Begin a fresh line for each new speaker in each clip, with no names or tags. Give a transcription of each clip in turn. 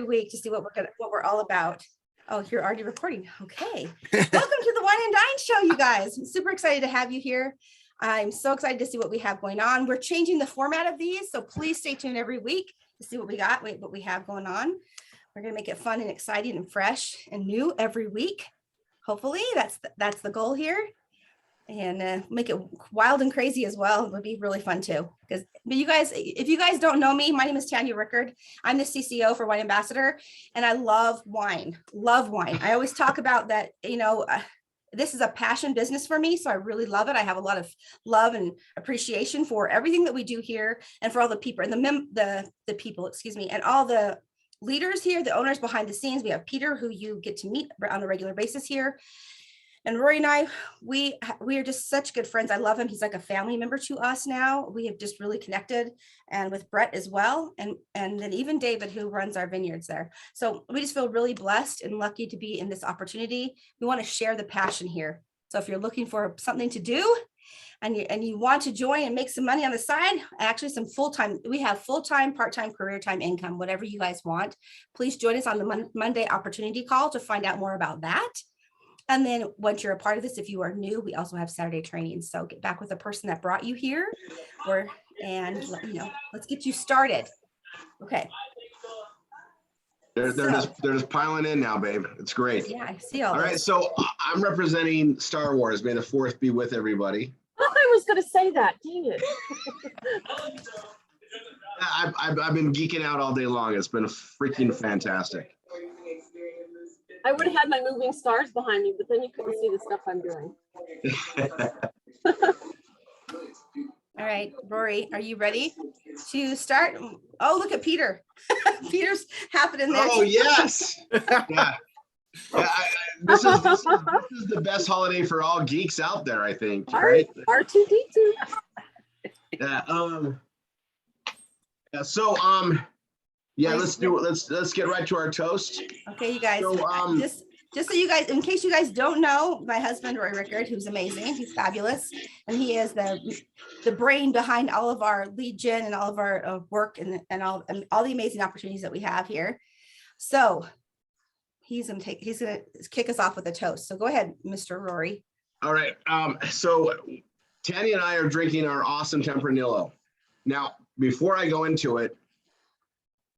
week to see what we're all about. Oh, you're already recording. Okay. Welcome to the Wine and Dine show, you guys. I'm super excited to have you here. I'm so excited to see what we have going on. We're changing the format of these, so please stay tuned every week to see what we have going on. We're going to make it fun and exciting and fresh and new every week. Hopefully that's the goal here. And make it wild and crazy as well. It would be really fun too. But you guys, if you guys don't know me, my name is Tanya Rickard. I'm the CCO for Wine Ambassador, and I love wine. Love wine. I always talk about that. This is a passion business for me, so I really love it. I have a lot of love and appreciation for everything that we do here, and for all the people and the people, and all the leaders here, the owners behind the scenes. We have Peter, who you get to meet on a regular basis here. And Rory and I, we are just such good friends. I love him. He's like a family member to us now. We have just really connected, and with Brett as well. And then even David, who runs our vineyards there. So we just feel really blessed and lucky to be in this opportunity. We want to share the passion here. So if you're looking for something to do and you want to join and make some money on the side, actually we have full-time, part-time, career time income, whatever you guys want. Please join us on the Monday opportunity call to find out more about that. And then once you're a part of this, if you are new, we also have Saturday training. So get back with the person that brought you here, let's get you started. Okay.
They're just piling in now, babe. It's great.
Yeah, I see all
right, so I'm representing Star Wars. May the Fourth be with everybody.
I was going to say that, dang it.
I've been geeking out all day long. It's been freaking fantastic.
I would have had my moving stars behind me, but then you couldn't see the stuff I'm doing.
All right, Rory, are you ready to start? Oh, look at Peter. Peter's happening there.
Oh, yes. Yeah. This is the best holiday for all geeks out there, I think. Right?
R2D2.
Yeah. Let's get right to our toast.
Okay, you guys. So, just so you guys, in case you guys don't know, my husband Roy Rickard, who's amazing, he's fabulous, and he is the brain behind all of our lead gen and all of our work and all the amazing opportunities that we have here. So he's gonna kick us off with a toast. So go ahead, Mr. Rory.
All right. So Tanya and I are drinking our awesome Tempranillo. Now, before I go into it,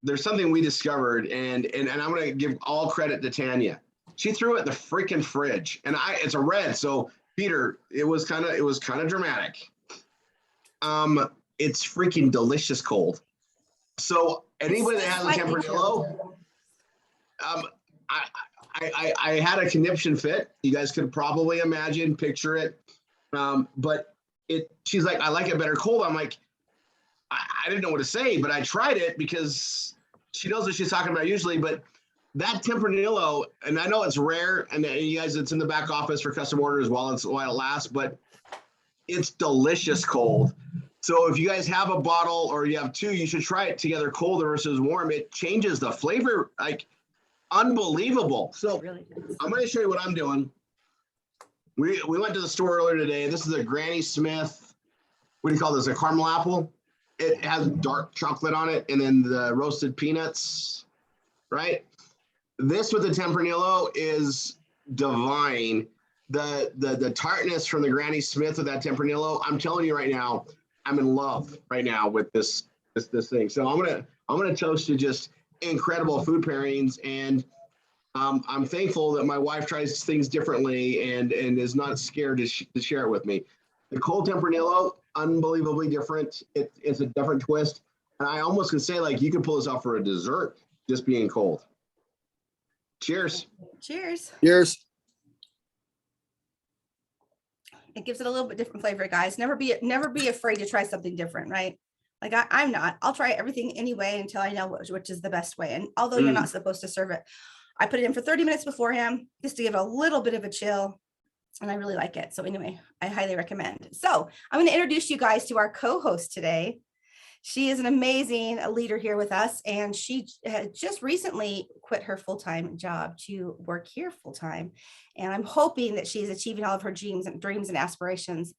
there's something we discovered, and I'm going to give all credit to Tanya. She threw it in the freaking fridge, and it's a red. So Peter, it was kind of dramatic. It's freaking delicious cold. So anybody that has a Tempranillo, I had a conniption fit. You guys could probably picture it. But she's like, I like it better cold. I'm like, I didn't know what to say, but I tried it because she knows what she's talking about usually. But that Tempranillo, and I know it's rare, and you guys, it's in the back office for custom orders while it lasts, but it's delicious cold. So if you guys have a bottle or you have two, you should try it together, cold versus warm. It changes the flavor, like unbelievable. So I'm going to show you what I'm doing. We went to the store earlier today. This is a Granny Smith. What do you call this? A caramel apple. It has dark chocolate on it, and then the roasted peanuts, right? This with the Tempranillo is divine. The tartness from the Granny Smith with that Tempranillo, I'm telling you right now, I'm in love right now with this thing. So I'm gonna toast to just incredible food pairings, and I'm thankful that my wife tries things differently and is not scared to share it with me. The cold Tempranillo, unbelievably different. It's a different twist. And I almost can say, like, you can pull this off for a dessert, just being cold. Cheers.
Cheers.
Cheers.
It gives it a little bit different flavor, guys. Never be afraid to try something different, right? Like I'm not. I'll try everything anyway until I know which is the best way. And although you're not supposed to serve it, I put it in for 30 minutes beforehand just to give it a little bit of a chill. And I really like it. So anyway, I highly recommend. So I'm going to introduce you guys to our co-host today. She is an amazing leader here with us, and she just recently quit her full-time job to work here full-time. And I'm hoping that she's achieving all of her dreams and aspirations.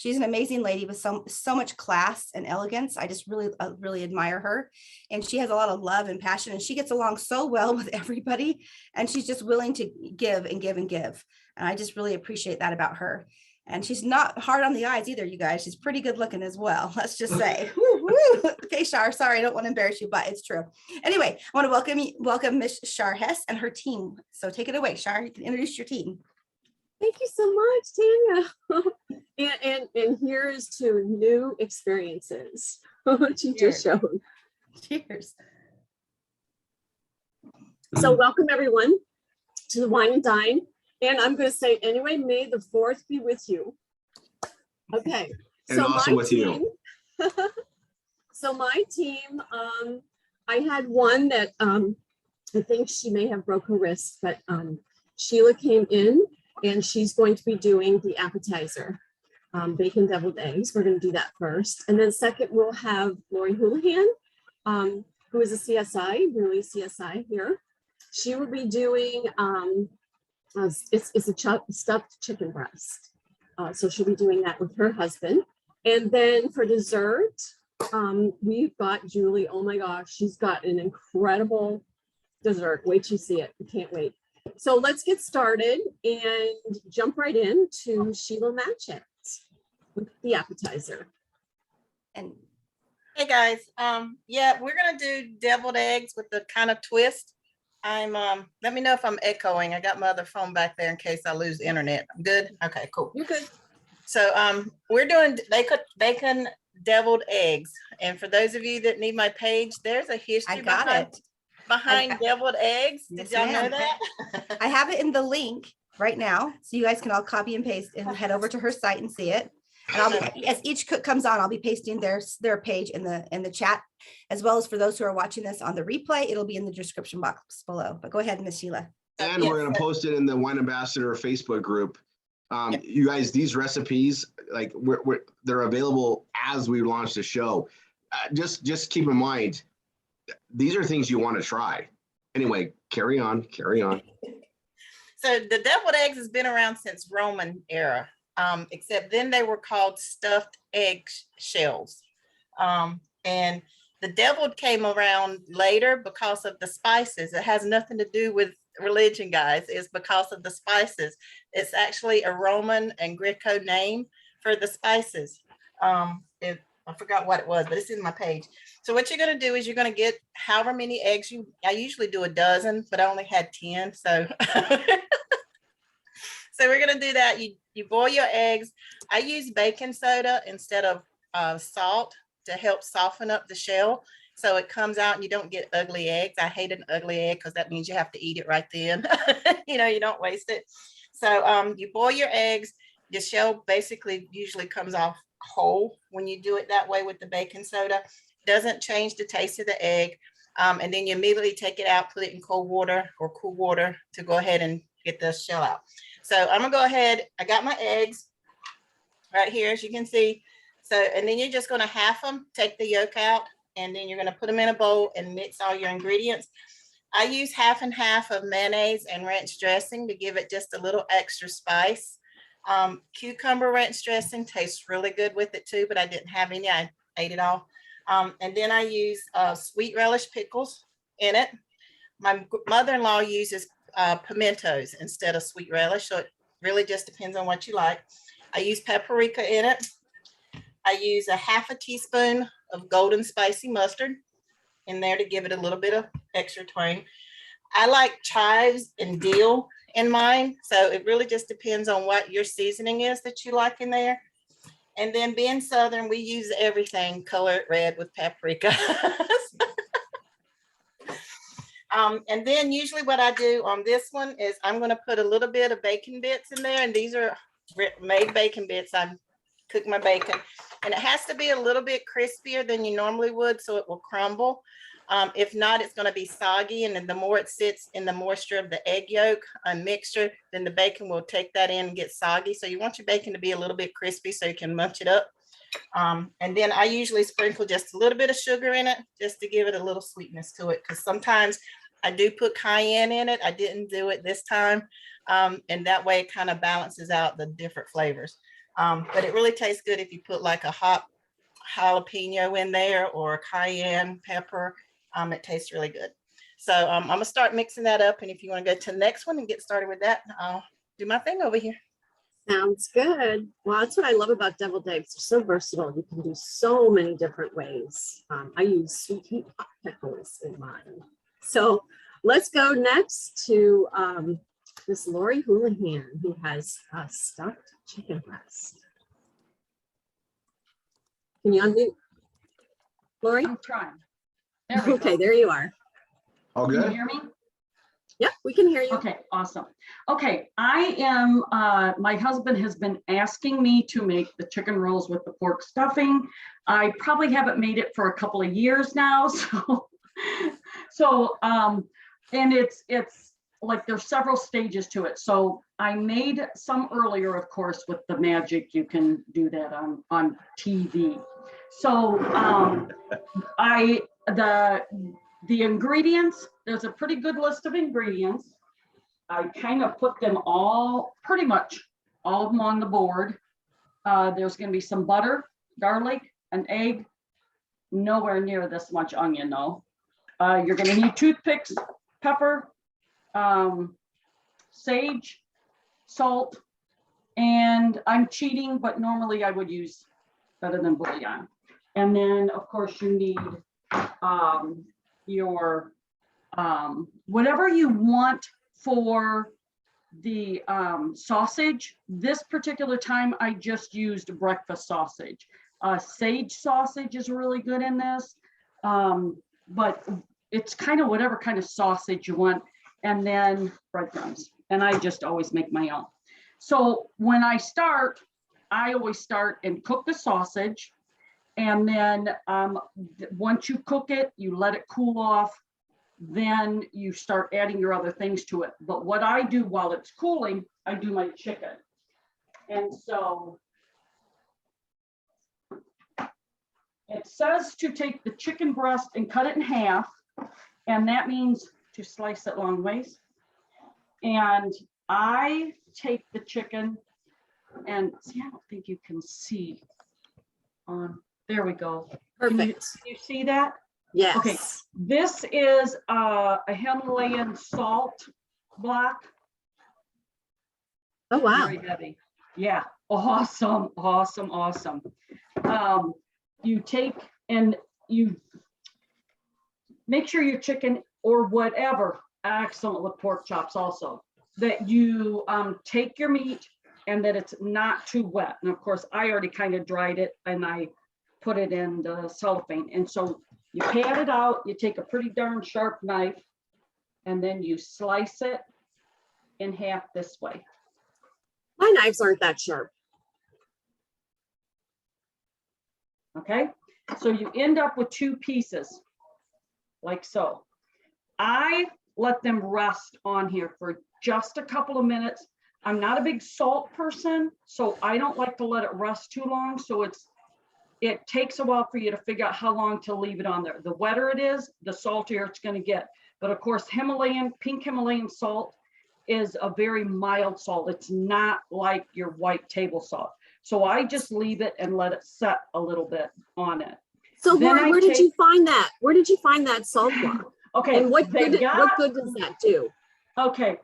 She's an amazing lady with so much class and elegance. I just really admire her. And she has a lot of love and passion, and she gets along so well with everybody. And she's just willing to give and give and give. And I just really appreciate that about her. And she's not hard on the eyes either, you guys. She's pretty good looking as well. Let's just say. Woo, woo. Okay, Shar, sorry, I don't want to embarrass you, but it's true. Anyway, I want to welcome Miss Shar Hess and her team. So take it away, Shar. You can introduce your team.
Thank you so much, Tanya. and here's to new experiences. What you just showed.
Cheers.
So welcome everyone to the Wine and Dine. And I'm going to say anyway, may the 4th be with you. Okay.
And
so
also
my
with
team,
you.
So my team, I had one that I think she may have broke her wrist, but Sheila came in and she's going to be doing the appetizer, bacon deviled eggs. We're going to do that first. And then second, we'll have Lori Houlihan, who is a CSI, really CSI here. She will be doing, it's a stuffed chicken breast. So she'll be doing that with her husband. And then for dessert, we've got Julie. Oh my gosh, she's got an incredible dessert. Wait till you see it. I can't wait. So let's get started and jump right into Sheila Matchett with the appetizer.
And
hey guys, yeah, we're gonna do deviled eggs with the kind of twist. Let me know if I'm echoing. I got my other phone back there in case I lose internet. I'm good. Okay, cool.
You're good.
So we're doing bacon deviled eggs, and for those of you that need my page, there's a history behind deviled eggs. Did y'all know that?
I have it in the link right now, so you guys can all copy and paste and head over to her site and see it. And I'll be, as each cook comes on, I'll be pasting their page in the chat, as well as for those who are watching this on the replay, it'll be in the description box below. But go ahead, Miss Sheila.
And we're going to post it in the Wine Ambassador Facebook group. You guys, these recipes, like they're available as we launch the show. Just keep in mind, these are things you want to try. Anyway, carry on.
So the deviled eggs has been around since Roman era, except then they were called stuffed egg shells. And the deviled came around later because of the spices. It has nothing to do with religion, guys. It's because of the spices. It's actually a Roman and Greco name for the spices. I forgot what it was, but it's in my page. So what you're going to do is you're going to get however many eggs I usually do a dozen, but I only had 10. So, so we're going to do that. You boil your eggs. I use baking soda instead of salt to help soften up the shell. So it comes out and you don't get ugly eggs. I hate an ugly egg because that means you have to eat it right then. You don't waste it. So you boil your eggs. The shell basically usually comes off whole when you do it that way with the baking soda. Doesn't change the taste of the egg. And then you immediately take it out, put it in cold water or cool water to go ahead and get the shell out. So I'm gonna go ahead. I got my eggs right here, as you can see. So, and then you're just gonna half them, take the yolk out, and then you're gonna put them in a bowl and mix all your ingredients. I use half and half of mayonnaise and ranch dressing to give it just a little extra spice. Cucumber ranch dressing tastes really good with it too, but I didn't have any. I ate it all. And then I use sweet relish pickles in it. My mother-in-law uses pimentos instead of sweet relish, so it really just depends on what you like. I use paprika in it. I use a half a teaspoon of golden spicy mustard in there to give it a little bit of extra twang. I like chives and dill in mine, so it really just depends on what your seasoning is that you like in there. And then being Southern, we use everything colored red with paprika. And then usually what I do on this one is I'm going to put a little bit of bacon bits in there, and these are made bacon bits. I cook my bacon, and it has to be a little bit crispier than you normally would so it will crumble. If not, it's going to be soggy, and then the more it sits in the moisture of the egg yolk mixture, then the bacon will take that in and get soggy. So you want your bacon to be a little bit crispy so you can munch it up. And then I usually sprinkle just a little bit of sugar in it just to give it a little sweetness to it, because sometimes I do put cayenne in it. I didn't do it this time, and that way it kind of balances out the different flavors. But it really tastes good if you put like a hot jalapeno in there or cayenne pepper. It tastes really good. So I'm gonna start mixing that up. And if you want to go to the next one and get started with that, I'll do my thing over here.
Sounds good. Well, that's what I love about deviled eggs. They're so versatile. You can do so many different ways. I use sweet heat hot pickles in mine. So let's go next to Miss Lori Houlihan, who has a stuffed chicken breast. Can you unmute, Lori?
I'm trying. There we
Okay,
go.
there you are.
All
Can you
good?
hear me?
Yep, we can hear you.
Okay, awesome. Okay, I am, my husband has been asking me to make the chicken rolls with the pork stuffing. I probably haven't made it for a couple of years now, and it's like there's several stages to it. So I made some earlier, of course, with the magic. You can do that on TV. So the ingredients, there's a pretty good list of ingredients. I kind of put them all, pretty much all of them on the board. There's going to be some butter, garlic, an egg, nowhere near this much onion though. You're going to need toothpicks, pepper, sage, salt, and I'm cheating, but normally I would use better than bouillon. And then of course you need your whatever you want for the sausage. This particular time I just used breakfast sausage. Sage sausage is really good in this, but it's kind of whatever kind of sausage you want. And then breadcrumbs, and I just always make my own. So when I always start and cook the sausage, and then once you cook it, you let it cool off, then you start adding your other things to it. But what I do while it's cooling, I do my chicken. And so it says to take the chicken breast and cut it in half, and that means to slice it long ways. And I take the chicken and see, I don't think you can see there we go.
Perfect.
Can you see that?
Yes.
Okay, this is a Himalayan salt block.
Oh, wow.
Very heavy. Yeah, awesome, awesome, awesome. You take and you make sure your chicken or whatever, excellent with pork chops also, that you take your meat and that it's not too wet. And of course, I already kind of dried it and I put it in the cellophane. And so you pat it out, you take a pretty darn sharp knife, and then you slice it in half this way.
My knives aren't that sharp.
Okay, so you end up with two pieces, like so. I let them rest on here for just a couple of minutes. I'm not a big salt person, so I don't like to let it rest too long. So it takes a while for you to figure out how long to leave it on there. The wetter it is, the saltier it's going to get. But of course, pink Himalayan salt is a very mild salt. It's not like your white table salt. So I just leave it and let it set a little bit on it.
So
Then
Lori,
I
where did
take-
you find that? Where did you find that salt block?
Okay,
And what
they
good
got-
does that do?
Okay,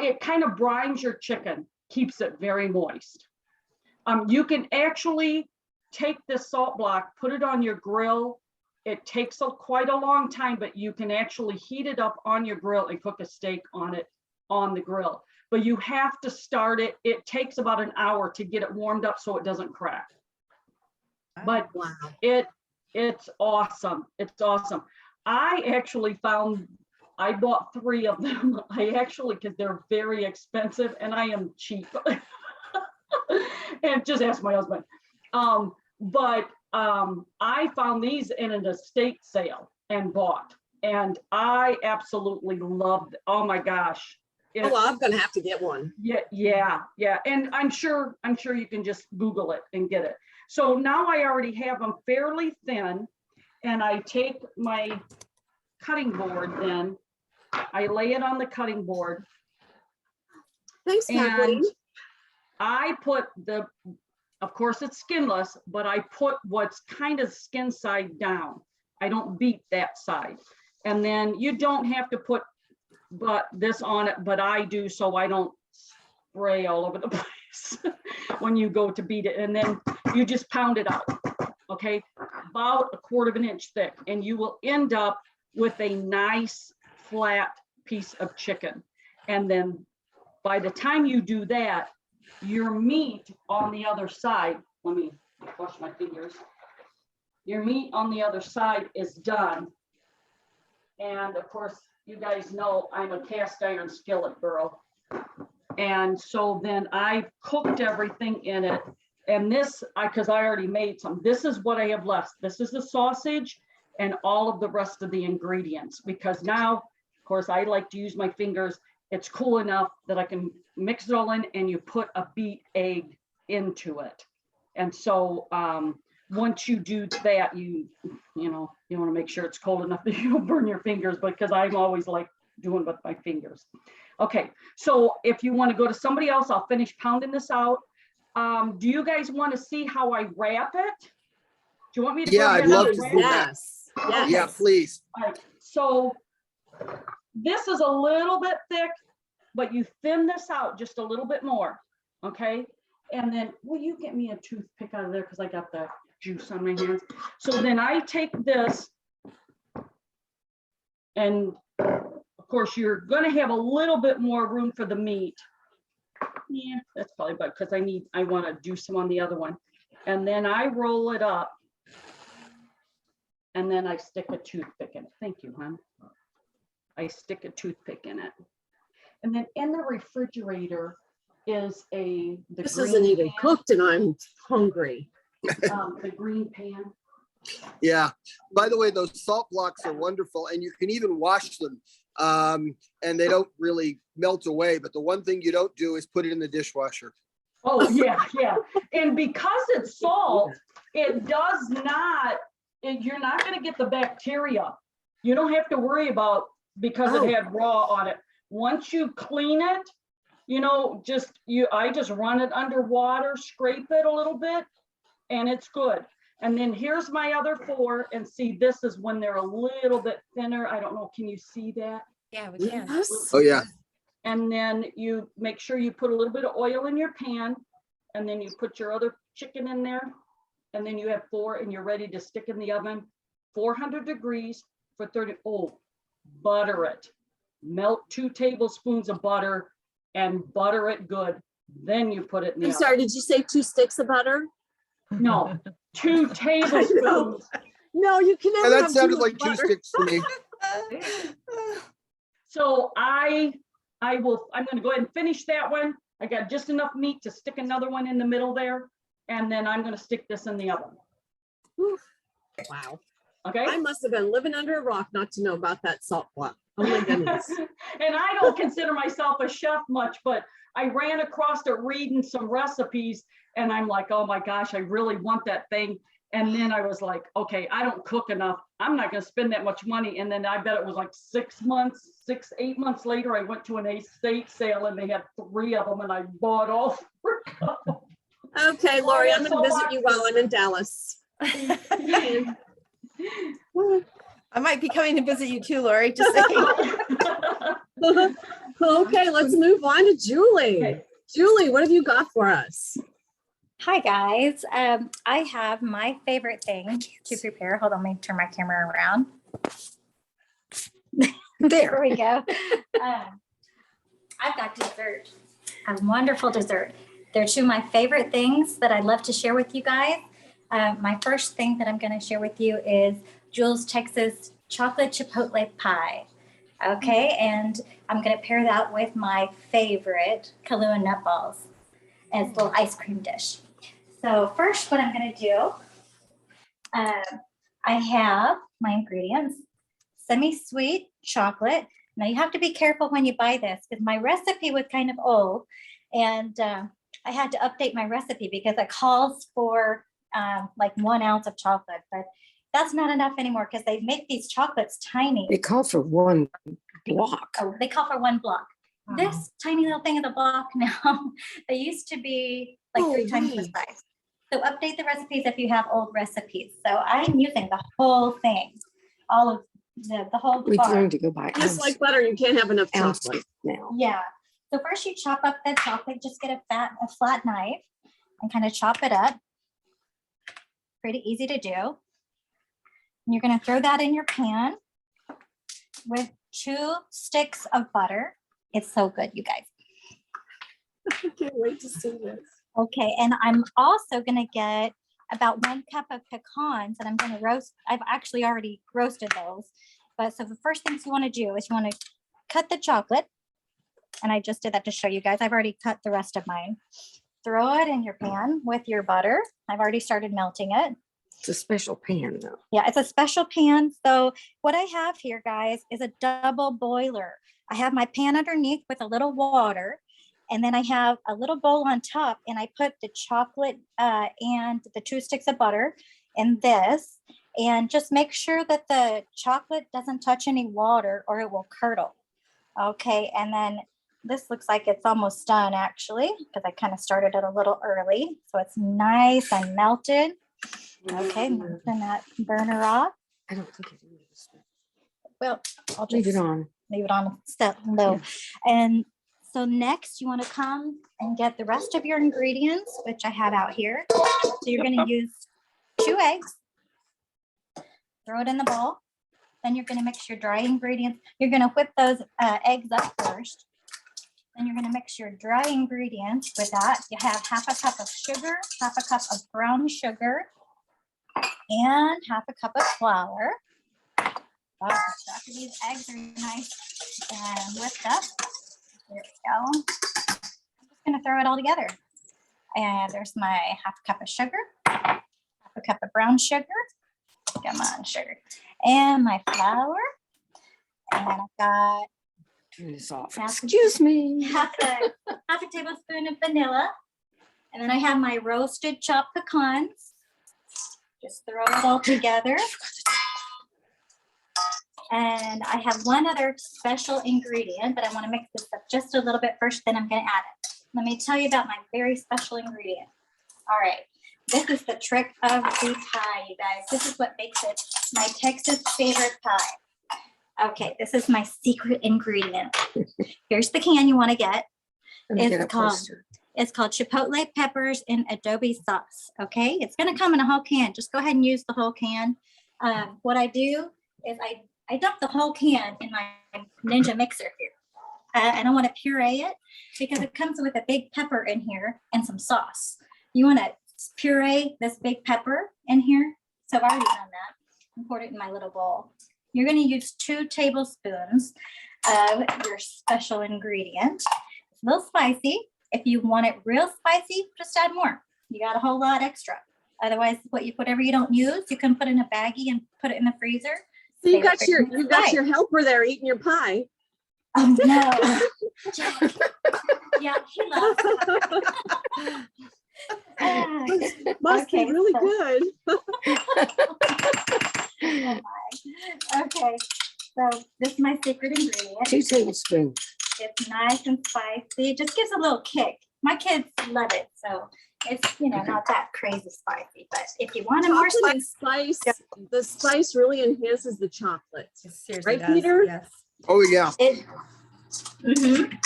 it kind of brines your chicken, keeps it very moist. You can actually take this salt block, put it on your grill. It takes quite a long time, but you can actually heat it up on your grill and cook a steak on it on the grill. But you have to start it. It takes about an hour to get it warmed up so it doesn't crack. But
Wow.
it's awesome. It's awesome. I actually I bought 3 of them. Because they're very expensive and I am cheap. And just ask my husband. I found these in an estate sale and bought, and I absolutely loved it. Oh my gosh.
Oh, well, I'm going to have to get one.
Yeah. And I'm sure you can just Google it and get it. So now I already have them fairly thin, and I take my cutting board, then I lay it on the cutting board,
Thanks, Kathleen.
and I put of course it's skinless, but I put what's kind of skin side down. I don't beat that side. And then you don't have to put this on it, but I do, so I don't spray all over the place when you go to beat it. And then you just pound it out, okay? About 1/4 inch thick, and you will end up with a nice flat piece of chicken. And then by the time you do that, your meat on the other side, let me wash my fingers. Your meat on the other side is done. And of course, you guys know I'm a cast iron skillet girl. And so then I cooked everything in it. And this, because I already made some, this is what I have left. This is the sausage and all of the rest of the ingredients. Because now, of course, I like to use my fingers. It's cool enough that I can mix it all in, and you put a beat egg into it. And so once you do that, you want to make sure it's cold enough that you don't burn your fingers, because I'm always like doing with my fingers. Okay, so if you want to go to somebody else, I'll finish pounding this out. Do you guys want to see how I wrap it? Do you want me to?
Yeah, I'd love to
wrap
see
it?
that.
Yes. Yes.
Yeah, please.
All right, so this is a little bit thick, but you thin this out just a little bit more, okay? And then, will you get me a toothpick out of there, because I got the juice on my hands. So then I take this, and of course you're gonna have a little bit more room for the meat. Yeah, that's probably about because I want to do some on the other one. And then I roll it up, and then I stick a toothpick in it. Thank you, hon. I stick a toothpick in it. And then in the refrigerator is
This isn't even cooked and I'm hungry.
The green pan.
Yeah. By the way, those salt blocks are wonderful, and you can even wash them, and they don't really melt away. But the one thing you don't do is put it in the dishwasher.
Oh, yeah, yeah. And because it's salt, it does not, you're not going to get the bacteria. You don't have to worry about, because it had raw on it. Once you clean it, I just run it under water, scrape it a little bit, and it's good. And then here's my other 4, and see, this is when they're a little bit thinner. I don't know, can you see that?
Yeah, we can.
Yes.
Oh yeah.
And then you make sure you put a little bit of oil in your pan, and then you put your other chicken in there, and then you have 4, and you're ready to stick in the oven, 400 degrees for 30. Oh, butter it. Melt 2 tablespoons of butter and butter it good. Then you put it in the
I'm
oven.
sorry, did you say 2 sticks of butter?
No, 2 tablespoons.
No, you can never
Yeah, that
have
sounded
too much
like 2
butter.
sticks to me.
So I'm going to go ahead and finish that one. I got just enough meat to stick another one in the middle there. And then I'm going to stick this in the oven.
Wow.
Okay.
I must have been living under a rock not to know about that salt block. Oh my goodness.
And I don't consider myself a chef much, but I ran across it reading some recipes, and I'm like, oh my gosh, I really want that thing. And then I was like, okay, I don't cook enough. I'm not going to spend that much money. And then I bet it was like 8 months later, I went to an estate sale, and they had 3 of them, and I bought all 3 of them.
Okay, Lori, I'm going to visit you while I'm in Dallas.
I might be coming to visit you too, Lori. Just saying.
Okay, let's move on to Julie.
Okay.
Julie, what have you got for us?
Hi guys, I have my favorite thing to prepare. Hold on, let me turn my camera around. There we go. I've got dessert, a wonderful dessert. They're 2 of my favorite things that I'd love to share with you guys. My first thing that I'm going to share with you is Jules, Texas chocolate chipotle pie. Okay, and I'm going to pair that with my favorite Kahlua nut balls as a little ice cream dish. So first, what I'm going to do, I have my ingredients: semi-sweet chocolate. Now you have to be careful when you buy this, because my recipe was kind of old, and I had to update my recipe because it calls for like 1 ounce of chocolate, but that's not enough anymore because they make these chocolates tiny.
They call for 1 block.
Oh, they call for 1 block. This tiny little thing is a block now. They used to be like 3 times the size. So update the recipes if you have old recipes. So I'm using the whole thing, all of the whole
We've
bar.
learned to go by
Just like butter, you can't have enough
ounce
chocolate.
now.
Yeah. So first you chop up the chocolate, just get a flat knife and kind of chop it up. Pretty easy to do. And you're going to throw that in your pan with 2 sticks of butter. It's so good, you guys.
I can't wait to see this.
Okay, and I'm also going to get about 1 cup of pecans that I'm going to roast. I've actually already roasted those. But so the first things you want to do is you want to cut the chocolate. And I just did that to show you guys. I've already cut the rest of mine. Throw it in your pan with your butter. I've already started melting it.
It's a special pan though.
Yeah, it's a special pan. So what I have here, guys, is a double boiler. I have my pan underneath with a little water. And then I have a little bowl on top, and I put the chocolate and the 2 sticks of butter in this. And just make sure that the chocolate doesn't touch any water or it will curdle. Okay, and then this looks like it's almost done actually, because I kind of started it a little early. So it's nice and melted. Okay, I'm gonna turn that burner off.
I don't think it is.
Well, I'll just
Leave it on.
leave it on step low.
Yeah.
And so next you want to come and get the rest of your ingredients, which I have out here. So you're going to use 2 eggs, throw it in the bowl. Then you're going to mix your dry ingredients. You're going to whip those eggs up first. Then you're going to mix your dry ingredients with that. You have half a cup of sugar, half a cup of brown sugar, and half a cup of flour. After these eggs are nice and whipped up. There we go. I'm just going to throw it all together. And there's my half a cup of sugar, half a cup of brown sugar. Come on, sugar. And my flour. And I've got
Turn this off.
half
Excuse me.
half a tablespoon of vanilla. And then I have my roasted chopped pecans. Just throw it all together. And I have one other special ingredient, but I want to mix this up just a little bit first, then I'm going to add it. Let me tell you about my very special ingredient. All right, this is the trick of the pie, you guys. This is what makes it my Texas favorite pie. Okay, this is my secret ingredient. Here's the can you want to get.
Let me get
It's
a
called
poster.
It's called Chipotle peppers in adobe sauce. Okay, it's going to come in a whole can. Just go ahead and use the whole can. What I do is I dump the whole can in my Ninja mixer here. I don't want to puree it because it comes with a big pepper in here and some sauce. You want to puree this big pepper in here. So I've already done that and poured it in my little bowl. You're going to use 2 tablespoons of your special ingredient. It's a little spicy. If you want it real spicy, just add more. You got a whole lot extra. Otherwise, whatever you don't use, you can put in a baggie and put it in the freezer.
So you got
Save it for
your
pie.
helper there eating your pie.
Oh no. Jack. Yeah, he loves it.
Must
Okay,
be really
so-
good.
Oh my. Okay, so this is my secret ingredient.
2 tablespoons.
It's nice and spicy. It just gives a little kick. My kids love it, so it's not that crazy spicy. But if you want it more
Chocolate and
spicy,
spice, the spice really enhances the chocolate.
It seriously
Right,
does,
Peter?
Yes.
Oh, yeah.
Mhm.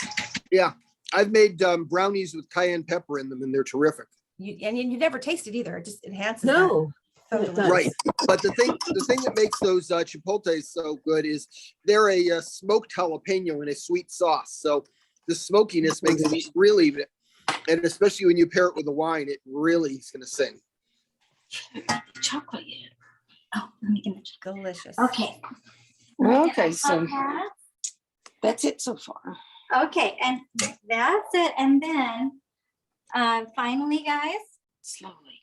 I've made brownies with cayenne pepper in them, and they're terrific.
You never taste it either. It just enhances
No.
that. So
It does.
delicious.
Right. But the thing that makes those chipotles so good is they're a smoked jalapeno in a sweet sauce. So the smokiness makes it really, and especially when you pair it with the wine, it really is going to sing.
Chocolate yet.
Oh, let me get the chocolate.
Delicious.
Okay.
Okay, so
Okay.
that's it so far.
Okay, and that's it. And then finally, guys,
Slowly.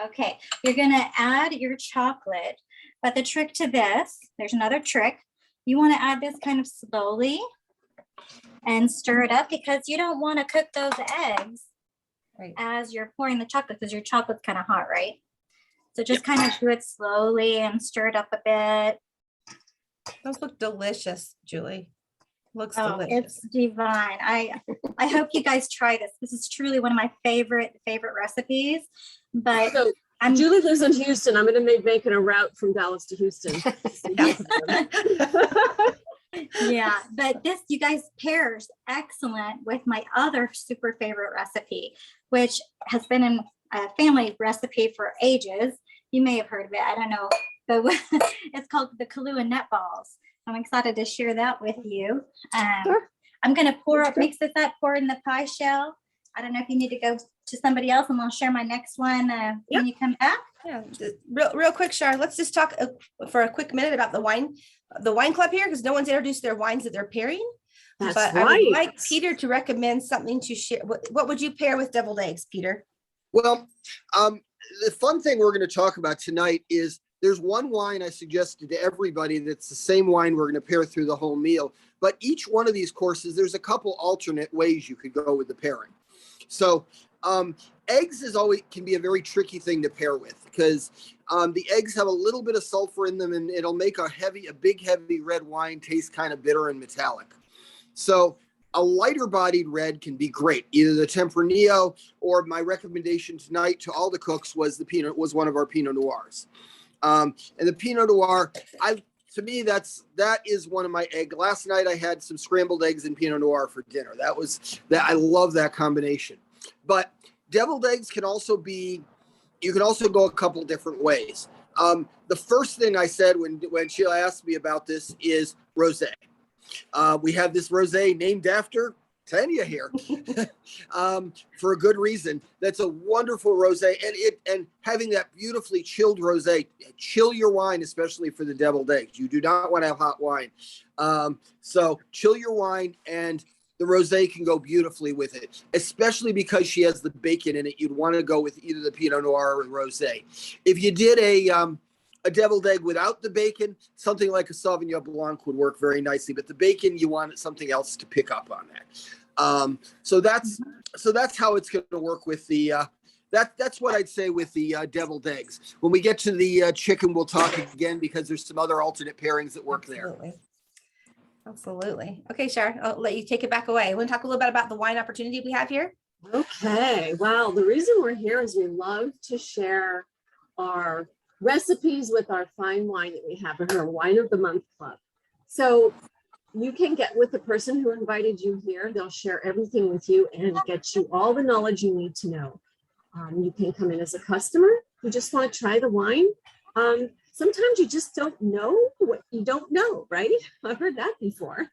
okay, you're gonna add your chocolate. But the trick to this, there's another trick. You want to add this kind of slowly and stir it up because you don't want to cook those eggs
Right.
as you're pouring the chocolate because your chocolate's kind of hot, right? So just kind of do it slowly and stir it up a bit.
Those look delicious, Julie. Looks
Oh,
delicious.
it's divine. I hope you guys try this. This is truly one of my favorite recipes. But
So
I'm
Julie lives in Houston. I'm going to make making a route from Dallas to Houston.
yeah, but this you guys pairs excellent with my other super favorite recipe, which has been in a family recipe for ages. You may have heard of it. I don't know, but it's called the Kahlua nut balls. I'm excited to share that with you.
Sure.
I'm going to mix this up, pour it in the pie shell. I don't know if you need to go to somebody else, and I'll share my next one when you come back.
Yeah, real quick, Char, let's just talk for a quick minute about the wine club here, because no one's introduced their wines that they're pairing.
That's
but
right.
I would like Peter to recommend something to share. What would you pair with deviled eggs, Peter?
Well, the fun thing we're going to talk about tonight is there's one wine I suggested to everybody that's the same wine we're going to pair through the whole meal. But each one of these courses, there's a couple alternate ways you could go with the pairing. So eggs can be a very tricky thing to pair with, because the eggs have a little bit of sulfur in them, and it'll make a big heavy red wine taste kind of bitter and metallic. So a lighter bodied red can be great, either the Tempranillo, or my recommendation tonight to all the cooks was one of our Pinot Noirs. And the Pinot Noir, to me, that is one of my egg. Last night I had some scrambled eggs and Pinot Noir for dinner. I love that combination. But deviled eggs you can also go a couple different ways. The first thing I said when Sheila asked me about this is rosé. We have this rosé named after Tanya here for a good reason. That's a wonderful rosé, and having that beautifully chilled rosé, chill your wine, especially for the deviled eggs. You do not want to have hot wine. So chill your wine, and the rosé can go beautifully with it, especially because she has the bacon in it. You'd want to go with either the Pinot Noir or the rosé. If you did a deviled egg without the bacon, something like a Sauvignon Blanc would work very nicely. But the bacon, you want something else to pick up on that. So that's how it's going to work with the. That's what I'd say with the deviled eggs. When we get to the chicken, we'll talk again, because there's some other alternate pairings that work there.
Absolutely. Okay, Shar, I'll let you take it back away. I want to talk a little bit about the wine opportunity we have here.
Okay. Well, the reason we're here is we love to share our recipes with our fine wine that we have in our Wine of the Month Club. So you can get with the person who invited you here. They'll share everything with you and get you all the knowledge you need to know. You can come in as a customer. You just want to try the wine. Sometimes you just don't know what you don't know, right? I've heard that before.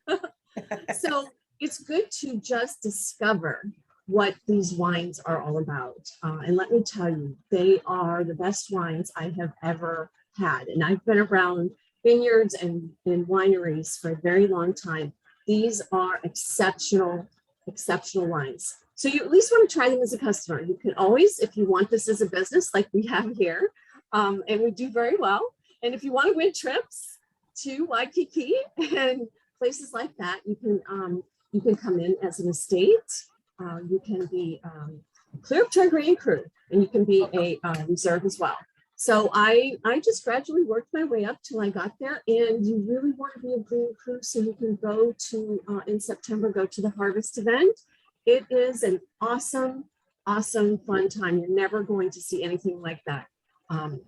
So it's good to just discover what these wines are all about. And let me tell you, they are the best wines I have ever had. And I've been around vineyards and wineries for a very long time. These are exceptional wines. So you at least want to try them as a customer. You can always, if you want this as a business like we have here, and we do very well. And if you want to win trips to Waikiki and places like that, you can come in as an estate. You can be clear up to our Grand Cru, and you can be a reserve as well. So I just gradually worked my way up till I got there. And you really want to be a Grand Cru, so you can go to in September, go to the Harvest event. It is an awesome, fun time. You're never going to see anything like that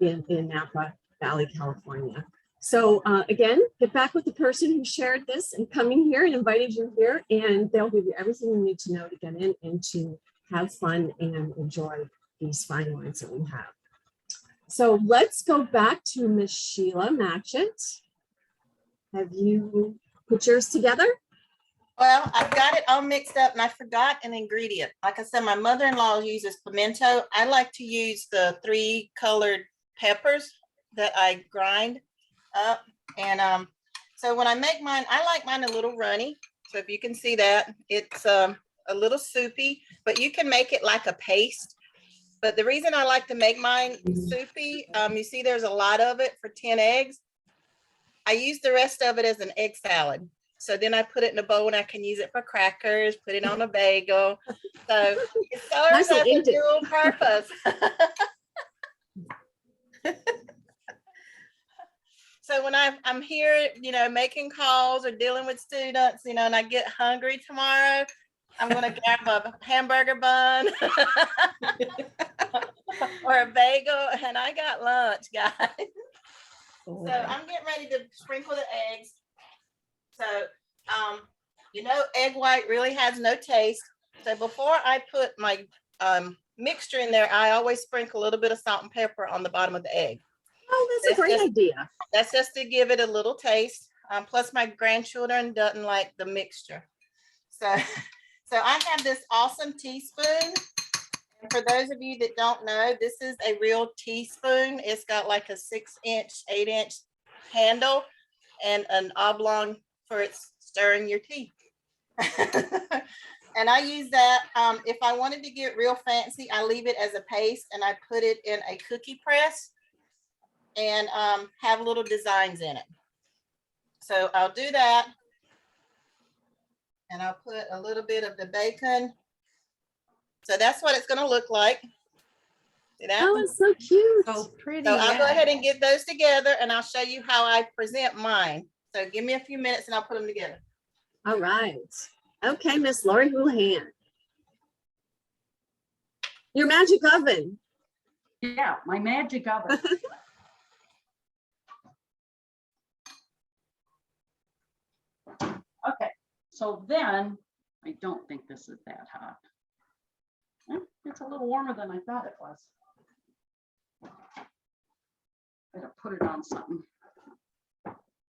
in Napa Valley, California. So again, get back with the person who shared this and coming here and invited you here, and they'll give you everything you need to know to get in and to have fun and enjoy these fine wines that we have. So let's go back to Miss Sheila Matchett. Have you put yours together?
Well, I've got it all mixed up and I forgot an ingredient. Like I said, my mother-in-law uses pimento. I like to use the 3 colored peppers that I grind up. And so when I make mine, I like mine a little runny. So if you can see that, it's a little soupy, but you can make it like a paste. But the reason I like to make mine soupy, you see there's a lot of it for 10 eggs. I use the rest of it as an egg salad. So then I put it in a bowl and I can use it for crackers, put it on a bagel. So it serves as a dual purpose. So when I'm here, making calls or dealing with students, and I get hungry tomorrow, I'm gonna grab a hamburger bun or a bagel, and I got lunch, guys. So I'm getting ready to sprinkle the eggs. So, egg white really has no taste. So before I put my mixture in there, I always sprinkle a little bit of salt and pepper on the bottom of the egg.
Oh, that's a great idea.
That's just to give it a little taste. Plus my grandchildren doesn't like the mixture. So I have this awesome teaspoon. And for those of you that don't know, this is a real teaspoon. It's got like a 6-inch, 8-inch handle and an oblong for its stirring your tea. And I use that. If I wanted to get real fancy, I leave it as a paste and I put it in a cookie press and have little designs in it. So I'll do that. And I'll put a little bit of the bacon. So that's what it's going to look like. See that?
Oh, it's so cute.
So pretty.
So I'll go
yeah.
ahead and get those together and I'll show you how I present mine. So give me a few minutes and I'll put them together.
All right. Okay, Miss Lori Houlihan. Your magic oven.
Yeah, my magic oven. Okay, so then I don't think this is that hot. It's a little warmer than I thought it was. Better put it on something.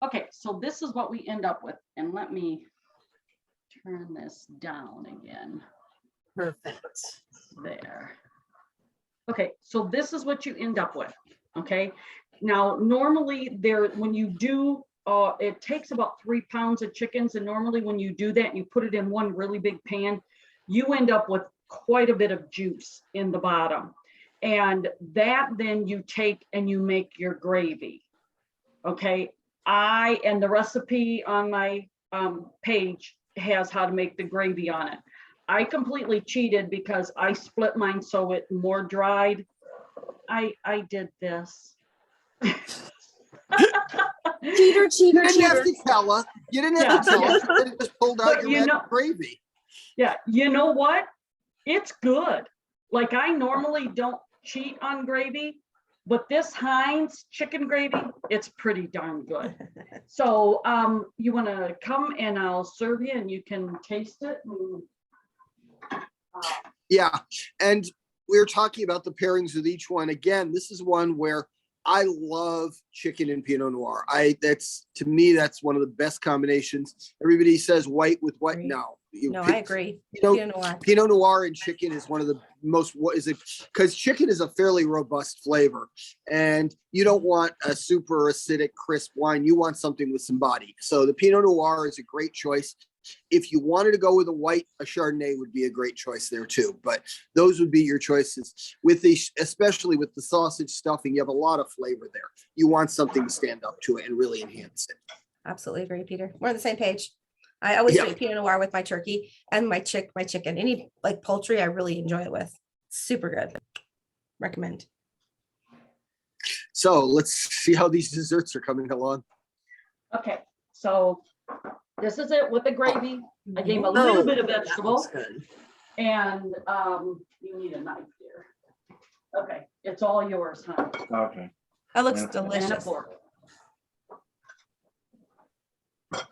Okay, so this is what we end up with. And let me turn this down again.
Perfect.
There. Okay, so this is what you end up with. Okay, now normally when you do, it takes about 3 pounds of chickens, and normally when you do that and you put it in one really big pan, you end up with quite a bit of juice in the bottom, and that then you take and you make your gravy. Okay, and the recipe on my page has how to make the gravy on it. I completely cheated because I split mine so it more dried. I did this.
Cheater, cheater,
You didn't have
cheater.
to tell us. You didn't have to tell us. You could have just pulled out
But
your magic gravy.
Yeah, you know what? It's good. Like I normally don't cheat on gravy, but this Heinz chicken gravy, it's pretty darn good. So you want to come and I'll serve you and you can taste it.
Yeah, and we were talking about the pairings with each one. Again, this is one where I love chicken and Pinot Noir. To me, that's one of the best combinations. Everybody says white with what?
Agree.
No.
No, I agree.
Pinot Noir and chicken is one of the most, because chicken is a fairly robust flavor and you don't want a super acidic, crisp wine. You want something with some body. So the Pinot Noir is a great choice. If you wanted to go with a white, a Chardonnay would be a great choice there too. But those would be your choices. Especially with the sausage stuffing, you have a lot of flavor there. You want something to stand up to it and really enhance it.
Absolutely agree, Peter. We're on the same page. I always do Pinot Noir with my turkey and my chicken. Any like poultry, I really enjoy it with. Super good. Recommend.
So let's see how these desserts are coming along.
Okay, so this is it with the gravy. I gave a little bit of vegetable. And you need a knife here. Okay, it's all yours, huh?
Okay.
That looks
And a
delicious.
fork.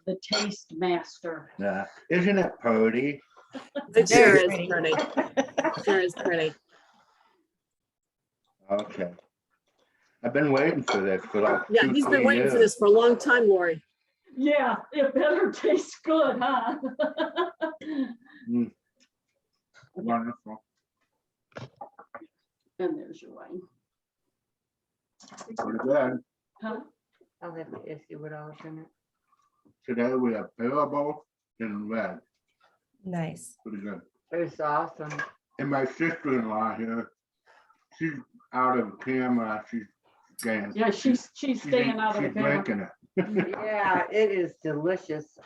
The taste master.
Yeah. Isn't it pretty?
It sure is
Very
pretty. Sure is pretty.
Okay. I've been waiting for this for like
Yeah, he's been waiting for this for a long time, Lori.
Yeah, it better taste good, huh?
Mm. Wonderful.
And there's your wine.
Pretty good.
Huh?
I'll have to issue with alternate.
Today we have purple and red.
Nice.
Pretty good.
It's awesome.
And my sister-in-law here, she's out of camera. She's staying.
Yeah, she's staying out of the
She's
camera.
drinking it.
Yeah, it is delicious.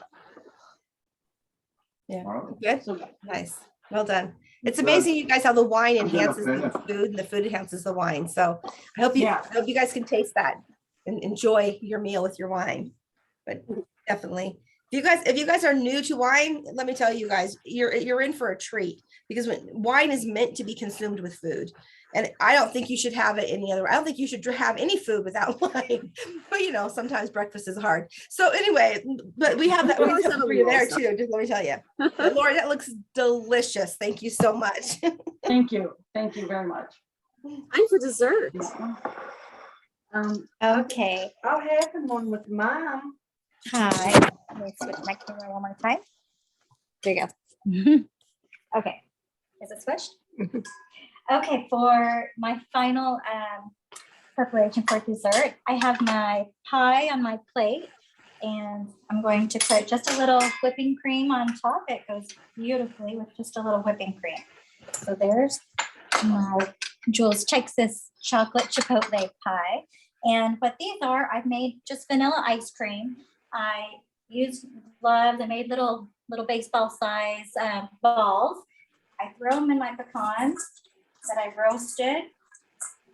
Yeah.
Wow.
Good.
So
Nice. Well done. It's amazing, you guys, how the wine
I'm gonna
enhances the
finish.
food and the food enhances the wine. So I hope you
Yeah.
guys can taste that. and enjoy your meal with your wine. But definitely, if you guys are new to wine, let me tell you guys, you're in for a treat, because when wine is meant to be consumed with food. And I don't think you should have it any other. I don't think you should have any food without wine. But you know, sometimes breakfast is hard. So anyway, but we have that
We always have
for
a
you
little
there
stuff.
too. Just let me tell you, But Lori, that looks delicious. Thank you so much.
Thank you. Thank you very much.
Time for dessert.
Okay.
I'll have one with mom.
Hi. Let me switch my camera one more time. There you go. Okay. Is it switched? Okay, for my final preparation for dessert, I have my pie on my plate, and I'm going to put just a little whipping cream on top. It goes beautifully with just a little whipping cream. So there's my Jules Texas chocolate chipotle pie. And what these are, I've made just vanilla ice cream. I used gloves. I made little baseball size balls. I throw them in my pecans that I roasted.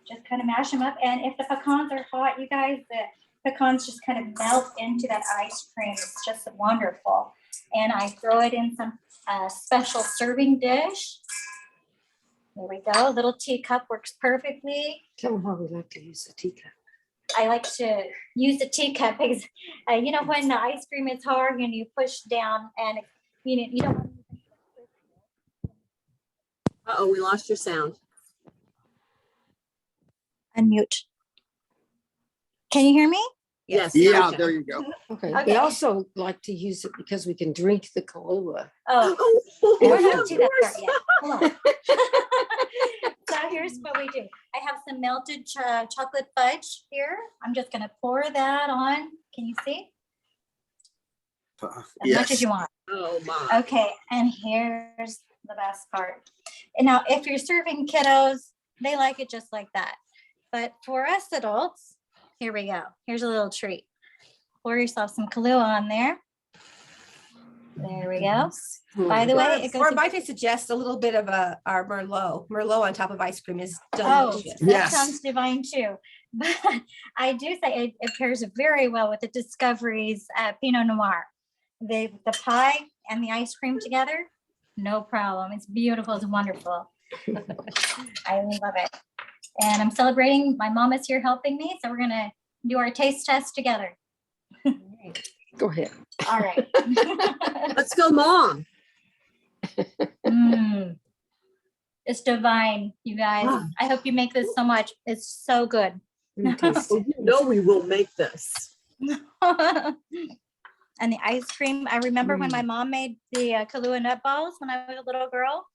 Just kind of mash them up. And if the pecans are hot, you guys, the pecans just kind of melt into that ice cream. It's just wonderful. And I throw it in some special serving dish. There we go. A little teacup works perfectly.
Tell them why we like to use the teacup.
I like to use the teacup because, you know, when the ice cream is hard and you push down and, you don't want to.
Uh-oh, we lost your sound.
Unmute. Can you hear me?
Yes.
Yeah, there you go.
Okay.
Okay.
We also like to use it because we can drink the Kahlua.
Oh,
Oh,
we're
yeah,
not
of
to that
course.
part yet. Hold on. So here's what we do. I have some melted chocolate fudge here. I'm just gonna pour that on. Can you see? As much as
Yes.
you want.
Oh, my.
Okay, and here's the best part. And now, if you're serving kiddos, they like it just like that. But for us adults, here we go. Here's a little treat. Pour yourself some Kahlua on there. There we go. By the way, it goes.
Or might I suggest a little bit of our Merlot? Merlot on top of ice cream is
Oh,
delicious.
that
Yes.
sounds divine too. But I do say it pairs very well with the Discovery's Pinot Noir. The pie and the ice cream together, no problem. It's beautiful. It's wonderful. I love it. And I'm celebrating. My mom is here helping me, so we're gonna do our taste test together.
Go ahead.
All right.
Let's go, Mom.
Mm. It's divine, you guys.
Wow.
I hope you make this so much. It's so good.
Okay.
Oh, you know we will make this.
And the ice cream. I remember when my mom made the Kahlua nut balls when I was a little girl.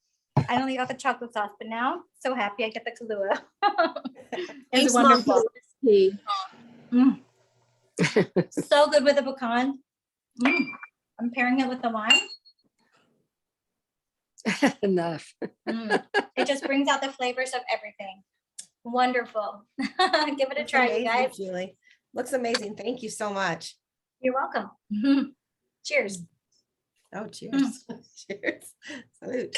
I only got the chocolate sauce, but now so happy I get the Kahlua. It's
Thanks, Mom, for
wonderful.
the recipe.
Mm. So good with the pecan. Mm. I'm pairing it with the wine.
Enough.
Mm. It just brings out the flavors of everything. Wonderful. Give it a
Looks
try, you
amazing,
guys.
Julie. Looks amazing. Thank you so much.
You're welcome. Cheers.
Oh, cheers. Cheers. Salute.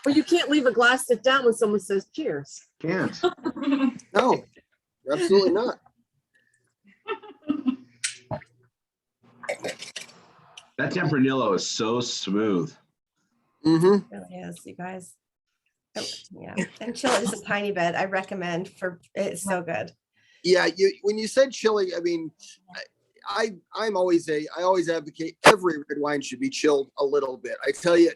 Well, you can't leave a glass sit down when someone says cheers.
Can't.
No, absolutely not.
That Tempranillo is so smooth.
Mm-hmm.
It really is, you guys. Oh, yeah. And chill it just a tiny bit. I recommend it's so good.
Yeah, when you said chili, I mean, I always advocate every red wine should be chilled a little bit. I tell you,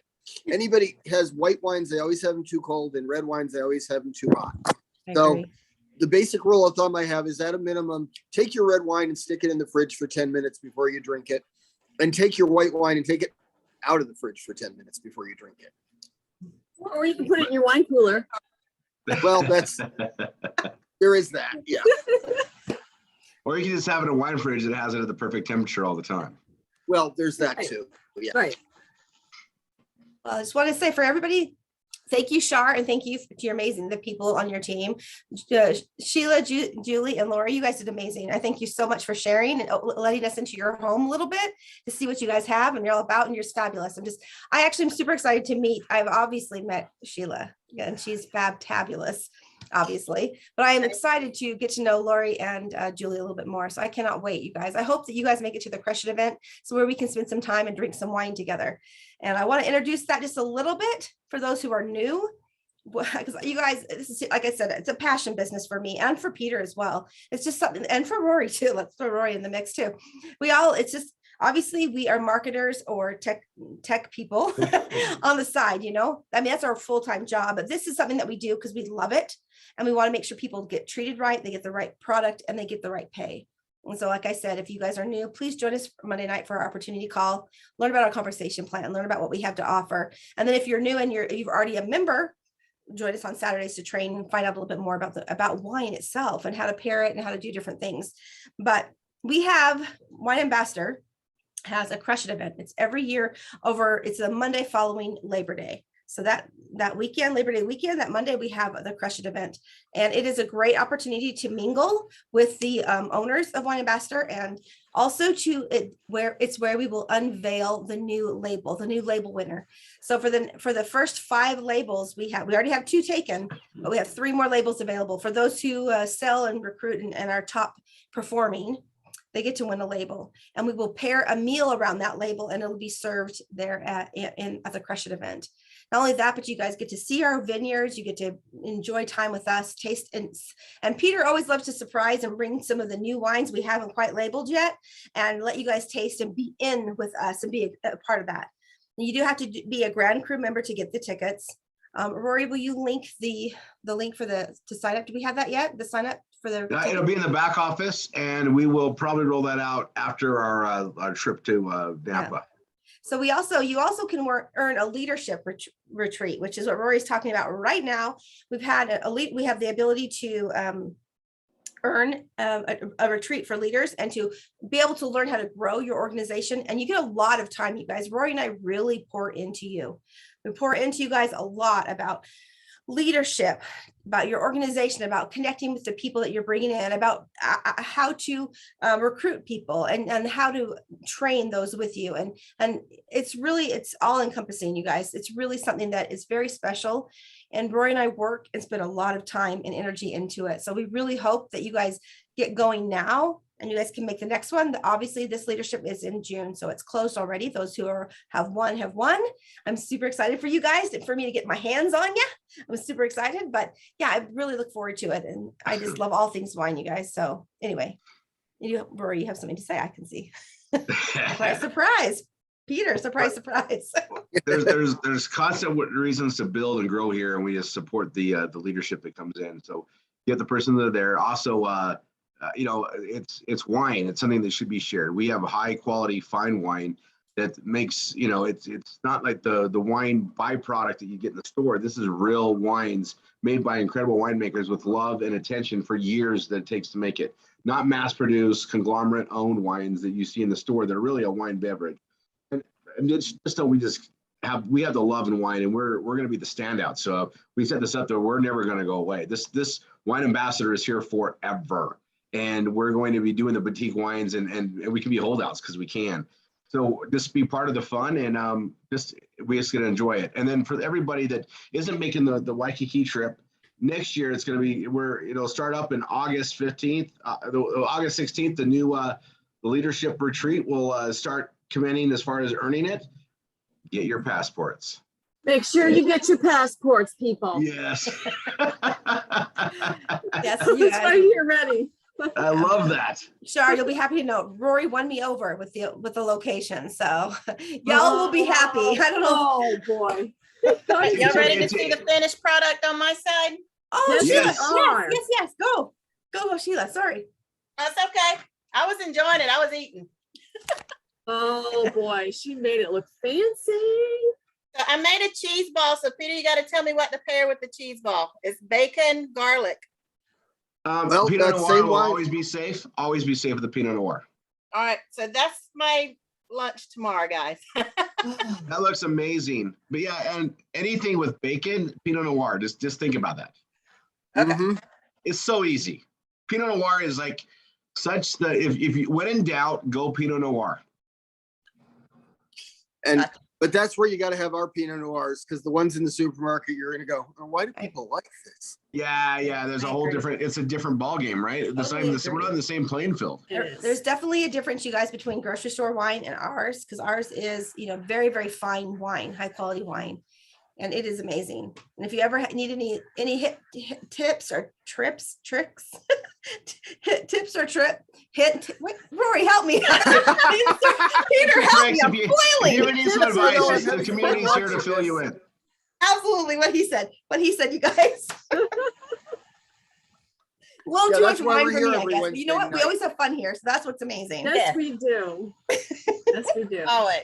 anybody has white wines, they always have them too cold, and red wines, they always have them too hot.
I
So
agree.
the basic rule of thumb I have is at a minimum, take your red wine and stick it in the fridge for 10 minutes before you drink it. And take your white wine and take it out of the fridge for 10 minutes before you drink it.
Or you can put it in your wine cooler.
Well, there is that. Yeah.
Or you can just have it in a wine fridge that has it at the perfect temperature all the time.
Well, there's that
Right.
too. Yeah.
Right.
Well, I just want to say for everybody, thank you, Shar, and thank you to your the people on your team. Sheila, Julie, and Laura, you guys did amazing. I thank you so much for sharing and letting us into your home a little bit to see what you guys have and you're all about, and you're fabulous. I actually am super excited to meet. I've obviously met Sheila, and she's fabulous. obviously, but I am excited to get to know Lori and Julie a little bit more. So I cannot wait, you guys. I hope that you guys make it to the Crush It event, so where we can spend some time and drink some wine together. And I want to introduce that just a little bit for those who are new. Because you guys, this is, like I said, it's a passion business for me and for Peter as well. It's just something, and for Rory too. Let's throw Rory in the mix too. It's just, obviously we are marketers or tech people on the side, I mean, that's our full-time job, but this is something that we do because we love it. And we want to make sure people get treated right, they get the right product, and they get the right pay. And so, like I said, if you guys are new, please join us Monday night for our opportunity call, learn about our conversation plan, learn about what we have to offer. And then if you're new and you've already a member, join us on Saturdays to train and find out a little bit more about wine itself and how to pair it and how to do different things. But we have Wine Ambassador has a Crush It event. It's every year it's a Monday following Labor Day. So that weekend, Labor Day weekend, that Monday, we have the Crush It event. And it is a great opportunity to mingle with the owners of Wine Ambassador, and also where we will unveil the new label winner. So for the first 5 labels we already have 2 taken, but we have 3 more labels available for those who sell and recruit and are top performing. They get to win a label, and we will pair a meal around that label, and it'll be served there at the Crush It event. Not only that, but you guys get to see our vineyards. You get to enjoy time with us, taste, and Peter always loves to surprise and bring some of the new wines we haven't quite labeled yet, and let you guys taste and be in with us and be a part of that. And you do have to be a Grand Crew member to get the tickets. Rory, will you link the link to sign up? Do we have that yet? The sign up for the
It'll be in the back office, and we will probably roll that out after our trip to Napa.
Yeah. So you also can earn a leadership retreat, which is what Rory's talking about right now. We have the ability to earn a retreat for leaders and to be able to learn how to grow your organization. And you get a lot of time, you guys. Rory and I really pour into you. We pour into you guys a lot about leadership, about your organization, about connecting with the people that you're bringing in, about how to recruit people and how to train those with you. And it's all encompassing, you guys. It's really something that is very special. And Rory and I work and spend a lot of time and energy into it. So we really hope that you guys get going now, and you guys can make the next one. Obviously, this leadership is in June, so it's closed already. Those who have won. I'm super excited for you guys, for me to get my hands on you. I'm super excited, but yeah, I really look forward to it. And I just love all things wine, you guys. So anyway, Rory, you have something to say, I can see. Surprise. Peter, surprise.
There's constant reasons to build and grow here, and we just support the leadership that comes in. So you have the person that are there. Also, it's wine. It's something that should be shared. We have high quality fine wine that makes, it's not like the wine byproduct that you get in the store. This is real wines made by incredible winemakers with love and attention for years that it takes to make it. Not mass produced, conglomerate owned wines that you see in the store that are really a wine beverage. And it's just so we have the love in wine, and we're going to be the standout. So we set this up that we're never going to go away. This Wine Ambassador is here forever. And we're going to be doing the boutique wines, and we can be holdouts because we can. So just be part of the fun, and we're just going to enjoy it. And then for everybody that isn't making the Waikiki trip, next year it's going to be it'll start up in August 15th, August 16th. The new the leadership retreat will start commencing as far as earning it. Get your passports.
Make sure you get your passports, people.
Yes.
Yes,
It's right here ready.
I love that.
Shar, you'll be happy to know Rory won me over with the location. So y'all will be happy. I don't know.
Oh boy.
Y'all ready to see the finished product on my side?
Oh,
Yes,
Sheila.
we are.
Yes. Go, Sheila. Sorry.
That's okay. I was enjoying it. I was eating.
Oh boy, she made it look fancy.
So I made a cheese ball. So Peter, you got to tell me what to pair with the cheese ball. It's bacon, garlic.
Well,
Pinot
that
Noir
same
will
wine-
always be safe. Always be safe with the Pinot Noir.
All right. So that's my lunch tomorrow, guys.
That looks amazing. But yeah, and anything with bacon, Pinot Noir, just think about that.
Okay.
Mhm.
It's so easy. Pinot Noir is like such that if you when in doubt, go Pinot Noir.
And But that's where you got to have our Pinot Noirs, because the ones in the supermarket, you're going to go, oh, why do people like this?
Yeah. There's a
I
whole
agree.
different, it's a different ball game, right?
Totally
We're not in the same playing field.
There's definitely a difference, you guys, between grocery store wine and ours, because ours is, very, very fine wine, high quality wine. And it is amazing. And if you ever need any tips or tricks, tips or wait, Rory, help me. Peter, help me. I'm
If
boiling.
you ever need some advice, the community's here to fill you in.
Absolutely what he said, you guys. Well,
Yeah,
too
that's
much
why
wine
we're
for
here
me, I
every
guess. But you know
Wednesday
what? We
night.
always have fun here. So that's what's amazing.
Yes, we do. Yes, we do.
Always.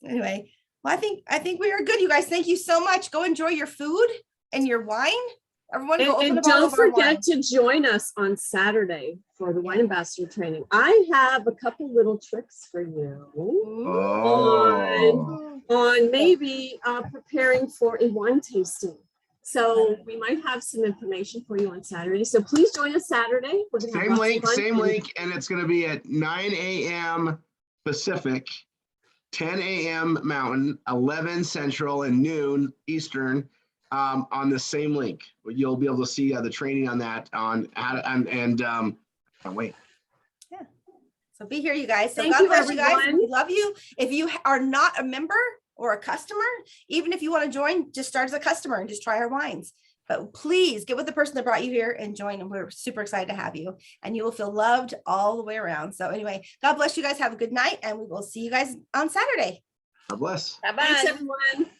Anyway, well, I think we are good, you guys. Thank you so much. Go enjoy your food and your wine. Everyone go open
And
a bottle
don't
of our wine.
forget to join us on Saturday for the wine ambassador training. I have a couple little tricks for you
Oh.
on maybe preparing for a wine tasting. So we might have some information for you on Saturday. So please join us Saturday. We're gonna have lots of fun.
Same link, and it's going to be at 9 a.m. Pacific, 10 a.m. Mountain, 11 Central, and noon Eastern on the same link. You'll be able to see the training on that can't wait.
Yeah. So be here, you guys. So
Thank
God
you,
bless you guys.
everyone.
We love you. If you are not a member or a customer, even if you want to join, just start as a customer and just try our wines. But please get with the person that brought you here and join, and we're super excited to have you, and you will feel loved all the way around. So anyway, God bless you guys. Have a good night, and we will see you guys on Saturday.
God bless.
Bye-bye.
Thanks, everyone.